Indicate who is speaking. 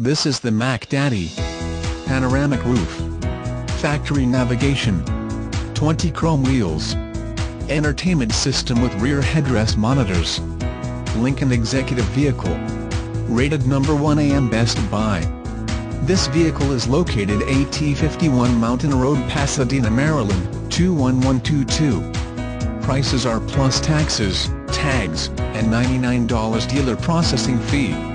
Speaker 1: This is the Mac Daddy. Panoramic roof. Factory navigation. 20 chrome wheels. Entertainment system with rear headrest monitors. Lincoln Executive Vehicle. Rated number 1 AM Best Buy. This vehicle is located at 51 Mountain Road, Pasadena, Maryland, 21122. Prices are plus taxes, tags, and $99 dealer processing fee.